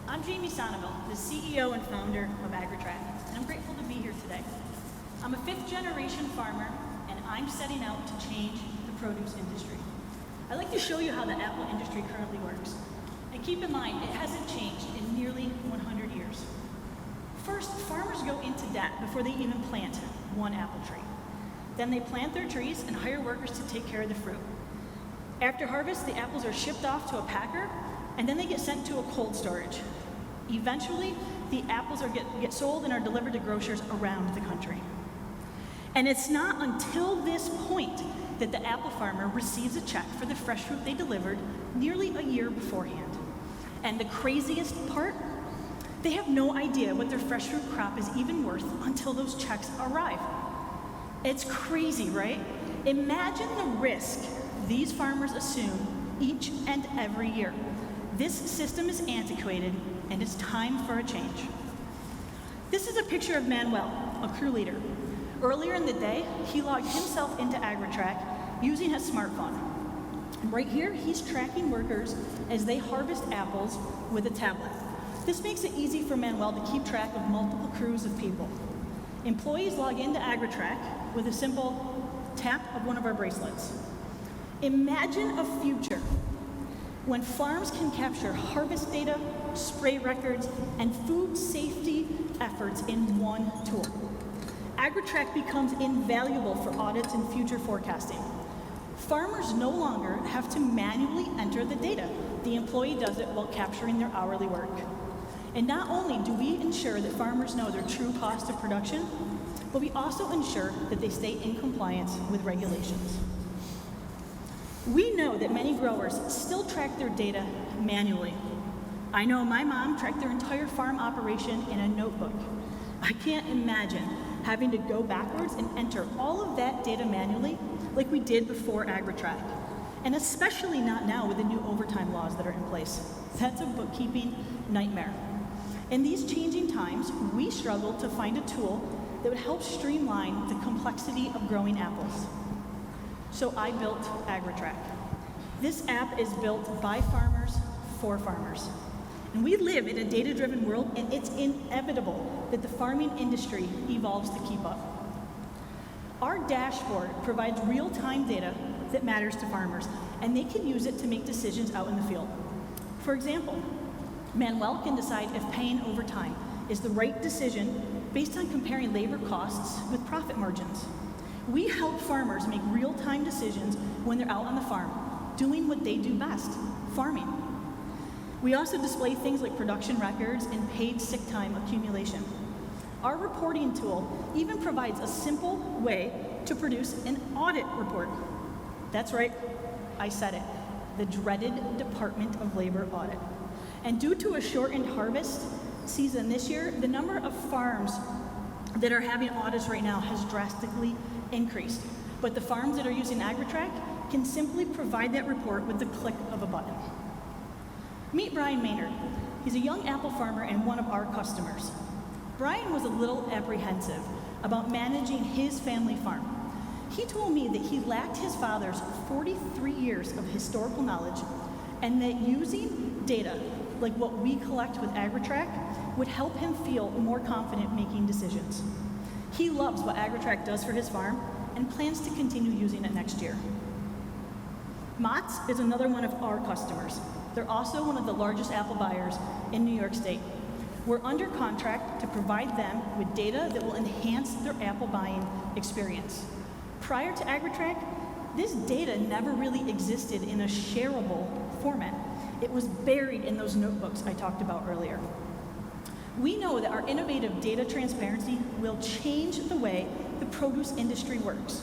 I'm Jamie Sonneville, the CEO and founder of Agri-Trak, and I'm grateful to be here today. I'm a fifth-generation farmer, and I'm setting out to change the produce industry. I'd like to show you how the apple industry currently works. And keep in mind, it hasn't changed in nearly 100 years. First, farmers go into debt before they even plant one apple tree. Then they plant their trees and hire workers to take care of the fruit. After harvest, the apples are shipped off to a packer, and then they get sent to a cold storage. Eventually, the apples get sold and are delivered to grocers around the country. And it's not until this point that the apple farmer receives a check for the fresh fruit they delivered nearly a year beforehand. And the craziest part, they have no idea what their fresh fruit crop is even worth until those checks arrive. It's crazy, right? Imagine the risk these farmers assume each and every year. This system is antiquated, and it's time for a change. This is a picture of Manuel, a crew leader. Earlier in the day, he logged himself into AgriTrak using his smartphone. And right here, he's tracking workers as they harvest apples with a tablet. This makes it easy for Manuel to keep track of multiple crews of people. Employees log into AgriTrak with a simple tap of one of our bracelets. Imagine a future when farms can capture harvest data, spray records, and food safety efforts in one tool. AgriTrak becomes invaluable for audits and future forecasting. Farmers no longer have to manually enter the data. The employee does it while capturing their hourly work. And not only do we ensure that farmers know their true cost of production, but we also ensure that they stay in compliance with regulations. We know that many growers still track their data manually. I know my mom tracked their entire farm operation in a notebook. I can't imagine having to go backwards and enter all of that data manually like we did before AgriTrak, and especially not now with the new overtime laws that are in place. That's a bookkeeping nightmare. In these changing times, we struggle to find a tool that would help streamline the complexity of growing apples. So I built AgriTrak. This app is built by farmers for farmers. And we live in a data-driven world, and it's inevitable that the farming industry evolves to keep up. Our dashboard provides real-time data that matters to farmers, and they can use it to make decisions out in the field. For example, Manuel can decide if paying overtime is the right decision based on comparing labor costs with profit margins. We help farmers make real-time decisions when they're out on the farm, doing what they do best, farming. We also display things like production records and paid sick time accumulation. Our reporting tool even provides a simple way to produce an audit report. That's right, I said it, the dreaded Department of Labor audit. And due to a shortened harvest season this year, the number of farms that are having audits right now has drastically increased. But the farms that are using AgriTrak can simply provide that report with the click of a button. Meet Brian Maynard. He's a young apple farmer and one of our customers. Brian was a little apprehensive about managing his family farm. He told me that he lacked his father's 43 years of historical knowledge, and that using data like what we collect with AgriTrak would help him feel more confident making decisions. He loves what AgriTrak does for his farm and plans to continue using it next year. Motz is another one of our customers. They're also one of the largest apple buyers in New York State. We're under contract to provide them with data that will enhance their apple buying experience. Prior to AgriTrak, this data never really existed in a shareable format. It was buried in those notebooks I talked about earlier. We know that our innovative data transparency will change the way the produce industry works.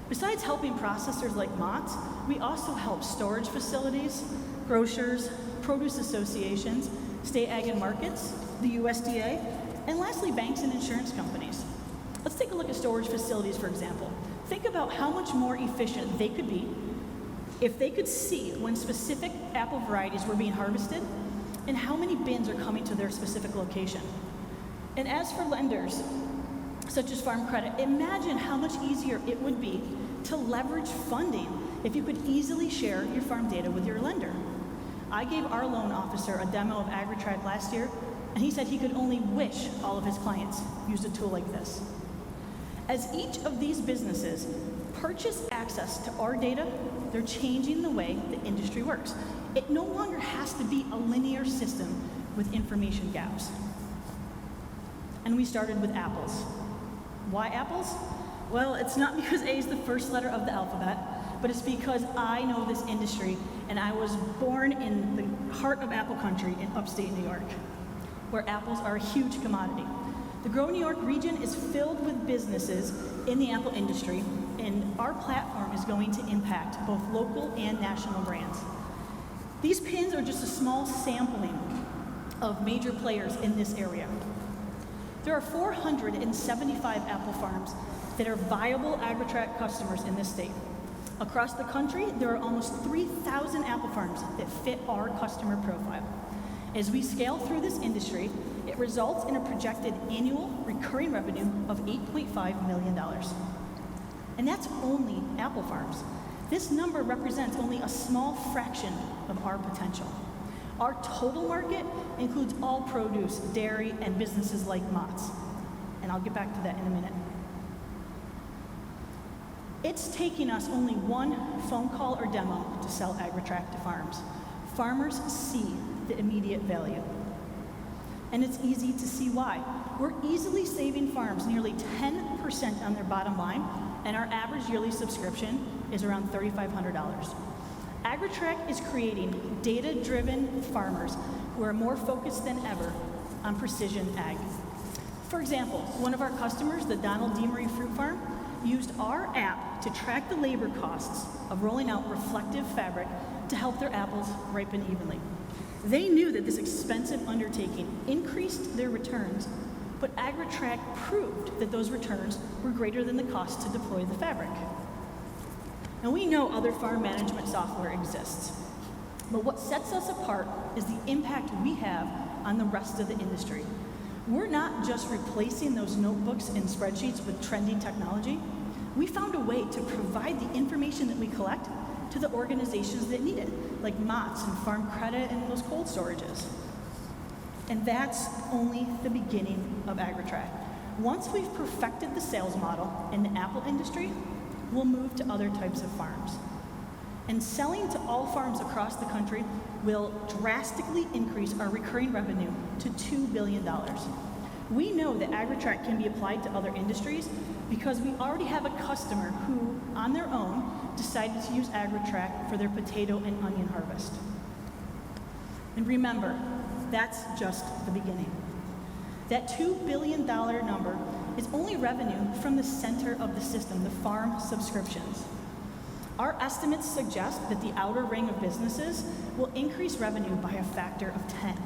Besides helping processors like Motz, we also help storage facilities, grocers, produce associations, state ag and markets, the USDA, and lastly, banks and insurance companies. Let's take a look at storage facilities, for example. Think about how much more efficient they could be if they could see when specific apple varieties were being harvested and how many bins are coming to their specific location. And as for lenders, such as Farm Credit, imagine how much easier it would be to leverage funding if you could easily share your farm data with your lender. I gave our loan officer a demo of AgriTrak last year, and he said he could only wish all of his clients used a tool like this. As each of these businesses purchase access to our data, they're changing the way the industry works. It no longer has to be a linear system with information gaps. And we started with apples. Why apples? Well, it's not because A is the first letter of the alphabet, but it's because I know this industry, and I was born in the heart of apple country in upstate New York, where apples are a huge commodity. The Grow New York region is filled with businesses in the apple industry, and our platform is going to impact both local and national brands. These pins are just a small sampling of major players in this area. There are 475 apple farms that are viable AgriTrak customers in this state. Across the country, there are almost 3,000 apple farms that fit our customer profile. As we scale through this industry, it results in a projected annual recurring revenue of $8.5 million. And that's only apple farms. This number represents only a small fraction of our potential. Our total market includes all produce, dairy, and businesses like Motz. And I'll get back to that in a minute. It's taking us only one phone call or demo to sell AgriTrak to farms. Farmers see the immediate value. And it's easy to see why. We're easily saving farms nearly 10% on their bottom line, and our average yearly subscription is around $3,500. AgriTrak is creating data-driven farmers who are more focused than ever on precision ag. For example, one of our customers, the Donald Deamery Fruit Farm, used our app to track the labor costs of rolling out reflective fabric to help their apples ripen evenly. They knew that this expensive undertaking increased their returns, but AgriTrak proved that those returns were greater than the cost to deploy the fabric. Now we know other farm management software exists, but what sets us apart is the impact we have on the rest of the industry. We're not just replacing those notebooks and spreadsheets with trending technology. We found a way to provide the information that we collect to the organizations that need it, like Motz and Farm Credit and those cold storages. And that's only the beginning of AgriTrak. Once we've perfected the sales model in the apple industry, we'll move to other types of farms. And selling to all farms across the country will drastically increase our recurring revenue to $2 billion. We know that AgriTrak can be applied to other industries because we already have a customer who, on their own, decided to use AgriTrak for their potato and onion harvest. And remember, that's just the beginning. That $2 billion number is only revenue from the center of the system, the farm subscriptions. Our estimates suggest that the outer ring of businesses will increase revenue by a factor of 10.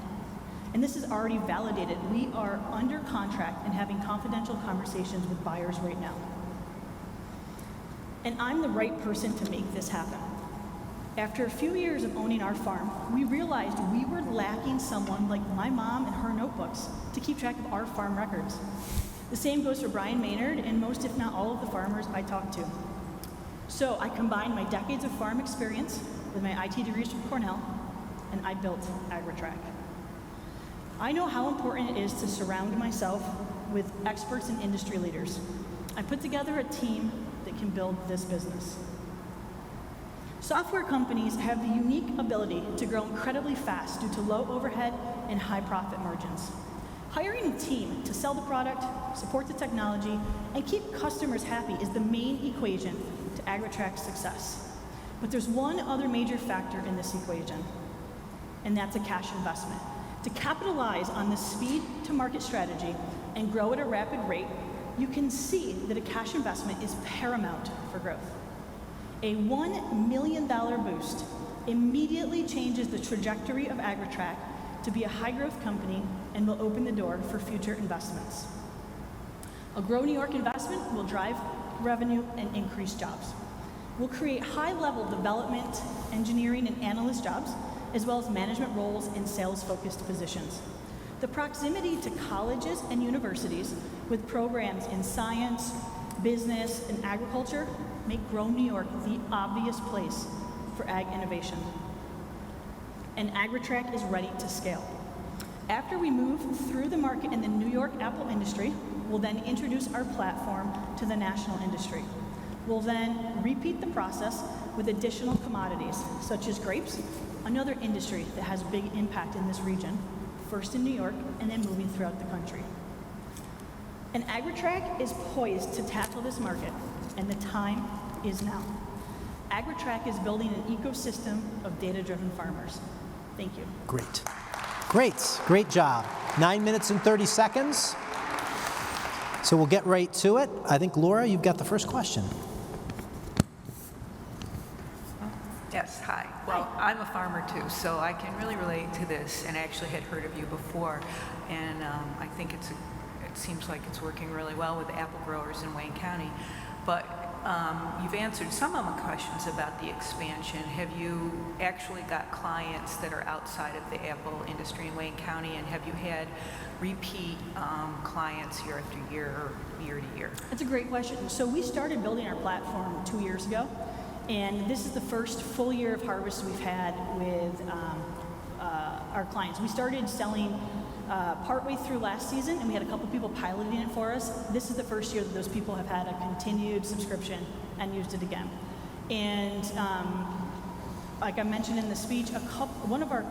And this is already validated. We are under contract and having confidential conversations with buyers right now. And I'm the right person to make this happen. After a few years of owning our farm, we realized we were lacking someone like my mom and her notebooks to keep track of our farm records. The same goes for Brian Maynard and most, if not all, of the farmers I talk to. So I combined my decades of farm experience with my IT degrees from Cornell, and I built AgriTrak. I know how important it is to surround myself with experts and industry leaders. I put together a team that can build this business. Software companies have the unique ability to grow incredibly fast due to low overhead and high profit margins. Hiring a team to sell the product, support the technology, and keep customers happy is the main equation to AgriTrak's success. But there's one other major factor in this equation, and that's a cash investment. To capitalize on the speed to market strategy and grow at a rapid rate, you can see that a cash investment is paramount for growth. A $1 million boost immediately changes the trajectory of AgriTrak to be a high-growth company and will open the door for future investments. A Grow New York investment will drive revenue and increase jobs. We'll create high-level development, engineering, and analyst jobs, as well as management roles in sales-focused positions. The proximity to colleges and universities with programs in science, business, and agriculture make Grow New York the obvious place for ag innovation. and AgriTrak is ready to scale. After we move through the market in the New York apple industry, we'll then introduce our platform to the national industry. We'll then repeat the process with additional commodities, such as grapes, another industry that has a big impact in this region, first in New York and then moving throughout the country. And AgriTrak is poised to tackle this market, and the time is now. AgriTrak is building an ecosystem of data-driven farmers. Thank you. Great. Great job. 9 minutes and 30 seconds. So we'll get right to it. I think, Laura, you've got the first question. Yes, hi. Well, I'm a farmer too, so I can really relate to this, and actually had heard of you before, and I think it seems like it's working really well with apple growers in Wayne County. But you've answered some of my questions about the expansion. Have you actually got clients that are outside of the apple industry in Wayne County, and have you had repeat clients year after year or year to year? That's a great question. So we started building our platform 2 years ago, and this is the first full year of harvest we've had with our clients. We started selling partway through last season, and we had a couple people piloting it for us. This is the first year that those people have had a continued subscription and used it again. And like I mentioned in the speech, one of our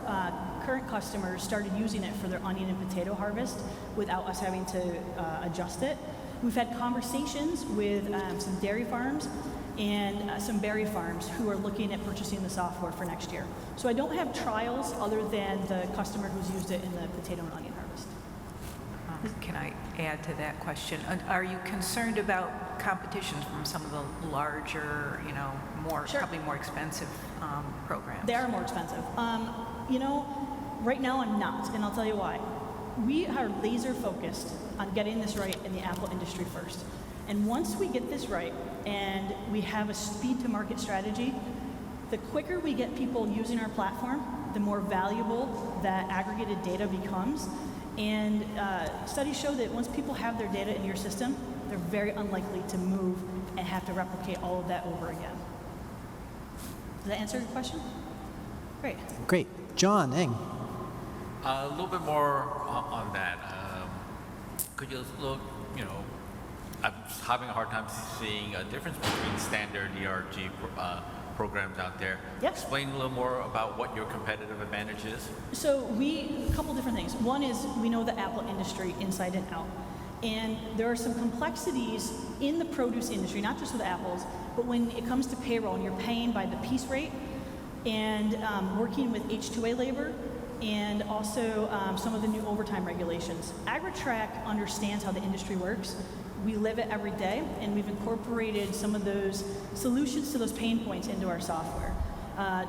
current customers started using it for their onion and potato harvest without us having to adjust it. We've had conversations with some dairy farms and some berry farms who are looking at purchasing the software for next year. So I don't have trials other than the customer who's used it in the potato and onion harvest. Can I add to that question? Are you concerned about competition from some of the larger, Sure. probably more expensive programs? They are more expensive. Right now I'm not, and I'll tell you why. We are laser focused on getting this right in the apple industry first. And once we get this right and we have a speed to market strategy, the quicker we get people using our platform, the more valuable that aggregated data becomes. And studies show that once people have their data in your system, they're very unlikely to move and have to replicate all of that over again. Does that answer your question? Great. Great. John Eng. A little bit more on that. Could you look, I'm having a hard time seeing a difference between standard ERG programs out there. Yep. Explain a little more about what your competitive advantage is. So a couple different things. One is we know the apple industry inside and out. And there are some complexities in the produce industry, not just with apples, but when it comes to payroll and you're paying by the piece rate and working with H-2A labor, and also some of the new overtime regulations. AgriTrak understands how the industry works. We live it every day, and we've incorporated some of those solutions to those pain points into our software.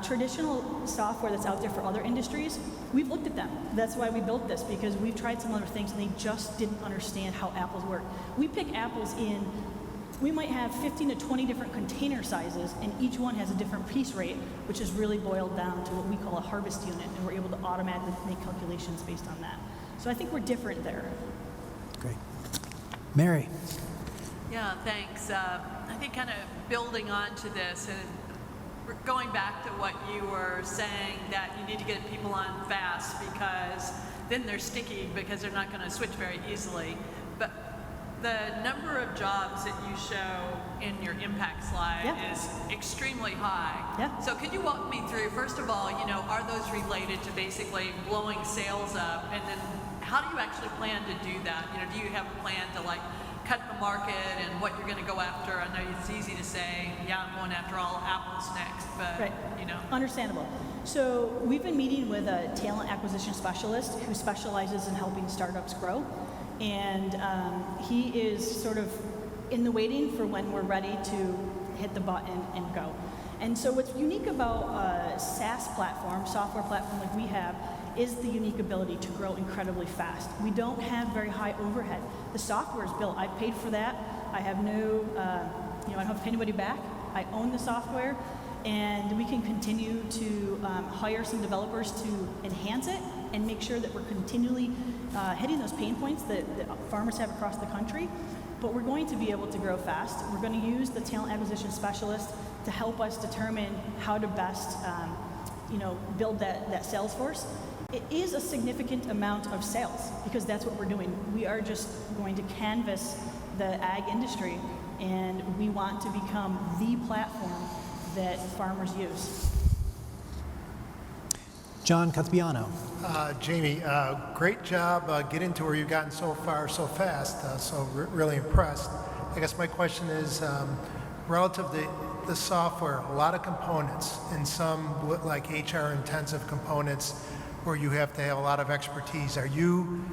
Traditional software that's out there for other industries, we've looked at them. That's why we built this, because we've tried some other things and they just didn't understand how apples work. We pick apples we might have 15 to 20 different container sizes, and each one has a different piece rate, which is really boiled down to what we call a harvest unit, and we're able to automatically make calculations based on that. So I think we're different there. Great. Mary. Yeah, thanks. I think kind of building on to this, and going back to what you were saying, that you need to get people on fast because then they're sticky because they're not going to switch very easily. But the number of jobs that you show in your impact slide is extremely high. Yeah. So could you walk me through, first of all, are those related to basically blowing sales up? And then how do you actually plan to do that? Do you have a plan to cut the market and what you're going to go after? I know it's easy to say, yeah, I'm going after all apples next, but Right. Understandable. So we've been meeting with a talent acquisition specialist who specializes in helping startups grow. And he is sort of in the waiting for when we're ready to hit the button and go. And so what's unique about a SaaS platform, software platform like we have, is the unique ability to grow incredibly fast. We don't have very high overhead. The software is built. I paid for that. I have no, I don't have to pay anybody back. I own the software, and we can continue to hire some developers to enhance it and make sure that we're continually hitting those pain points that farmers have across the country. But we're going to be able to grow fast. We're going to use the talent acquisition specialist to help us determine how to best build that sales force, it is a significant amount of sales because that's what we're doing. We are just going to canvas the ag industry, and we want to become the platform that farmers use. John Cazbiano. Jamie, great job getting to where you've gotten so far so fast, really impressed. I guess my question is, relative to the software, a lot of components, and some like HR intensive components where you have to have a lot of expertise. Are you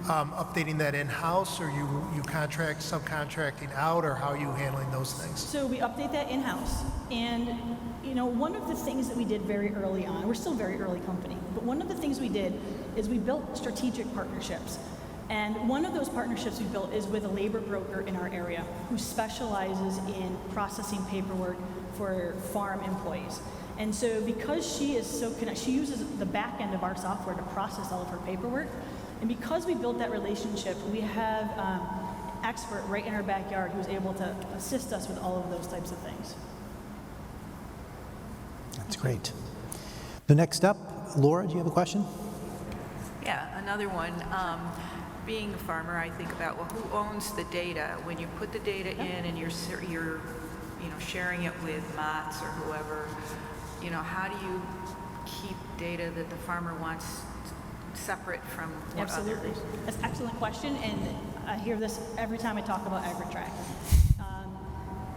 updating that in-house, or you subcontracting out, or how are you handling those things? So we update that in-house, and one of the things that we did very early on, we're still a very early company, but one of the things we did is we built strategic partnerships. And one of those partnerships we built is with a labor broker in our area who specializes in processing paperwork for farm employees. And so because she is so connected, she uses the back end of our software to process all of her paperwork. And because we built that relationship, we have an expert right in our backyard who's able to assist us with all of those types of things. That's great. The next up, Laura, do you have a question? Yeah, another one. Being a farmer, I think about, well, who owns the data? When you put the data in and you're sharing it with Motz or whoever, how do you keep data that the farmer wants separate from what Absolutely. others? That's an excellent question, and I hear this every time I talk about Agri-Trak.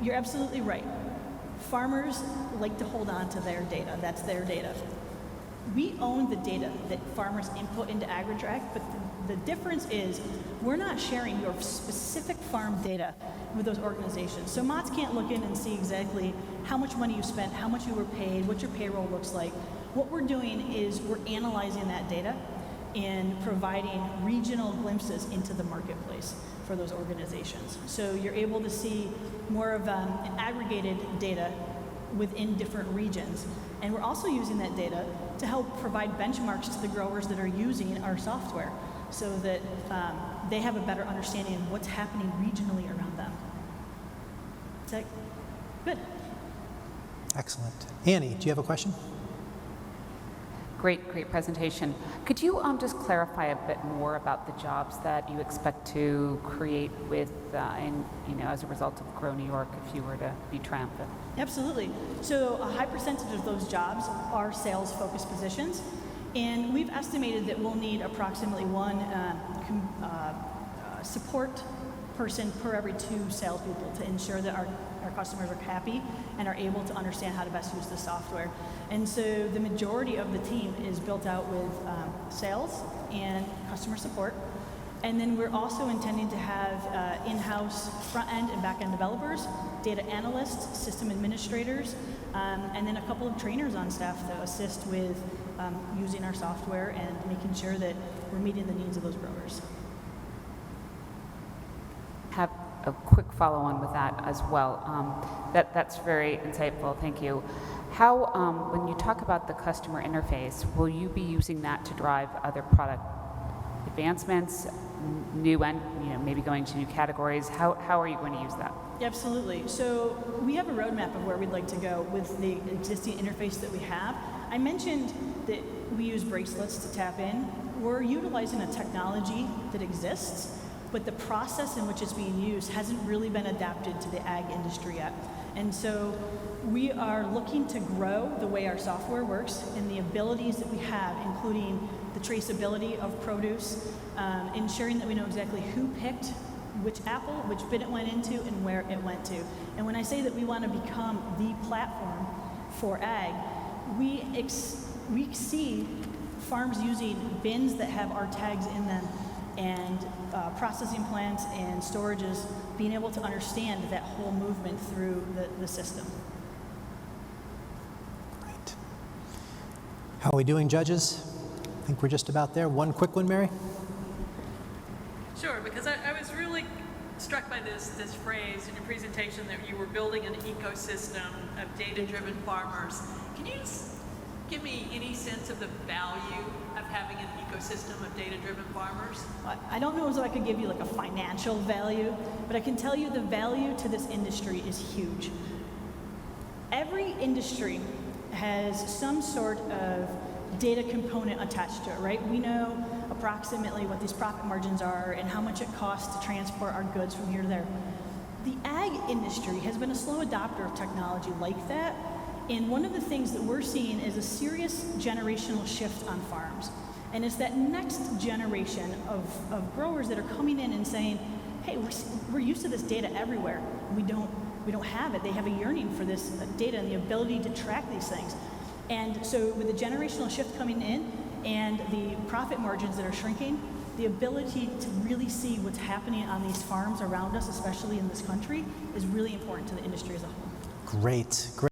You're absolutely right. Farmers like to hold on to their data. That's their data. We own the data that farmers input into Agri-Trak, but the difference is we're not sharing your specific farm data with those organizations. So Motz can't look in and see exactly how much money you spent, how much you were paid, what your payroll looks like. What we're doing is we're analyzing that data and providing regional glimpses into the marketplace for those organizations. So you're able to see more of an aggregated data within different regions. And we're also using that data to help provide benchmarks to the growers that are using our software so that they have a better understanding of what's happening regionally around them. Is that good? Excellent. Annie, do you have a question? Great presentation. Could you just clarify a bit more about the jobs that you expect to create with, as a result of Grow New York, if you were to be triumphant? Absolutely. So a high percentage of those jobs are sales-focused positions, and we've estimated that we'll need approximately one support person per every 2 salespeople to ensure that our customers are happy and are able to understand how to best use the software. And so the majority of the team is built out with sales and customer support. And then we're also intending to have in-house front-end and back-end developers, data analysts, system administrators, and then a couple of trainers on staff to assist with using our software and making sure that we're meeting the needs of those growers. Have a quick follow-on with that as well. That's very insightful. Thank you. How, when you talk about the customer interface, will you be using that to drive other product advancements, maybe going to new categories? How are you going to use that? Absolutely. So we have a roadmap of where we'd like to go with the existing interface that we have. I mentioned that we use bracelets to tap in. We're utilizing a technology that exists, but the process in which it's being used hasn't really been adapted to the ag industry yet. And so we are looking to grow the way our software works and the abilities that we have, including the traceability of produce, ensuring that we know exactly who picked which apple, which bin it went into, and where it went to. And when I say that we want to become the platform for ag, we see farms using bins that have our tags in them and processing plants and storages being able to understand that whole movement through the system. Great. How are we doing, judges? I think we're just about there. One quick one, Mary? Sure, because I was really struck by this phrase in your presentation that you were building an ecosystem of data-driven farmers. Can you just give me any sense of the value of having an ecosystem of data-driven farmers? I don't know as though I could give you like a financial value, but I can tell you the value to this industry is huge. Every industry has some sort of data component attached to it, right? We know approximately what these profit margins are and how much it costs to transport our goods from here to there. The ag industry has been a slow adopter of technology like that, and one of the things that we're seeing is a serious generational shift on farms. And it's that next generation of growers that are coming in and saying, hey, we're used to this data everywhere. We don't have it. They have a yearning for this data and the ability to track these things. And so with the generational shift coming in and the profit margins that are shrinking, the ability to really see what's happening on these farms around us, especially in this country, is really important to the industry as a whole. Great.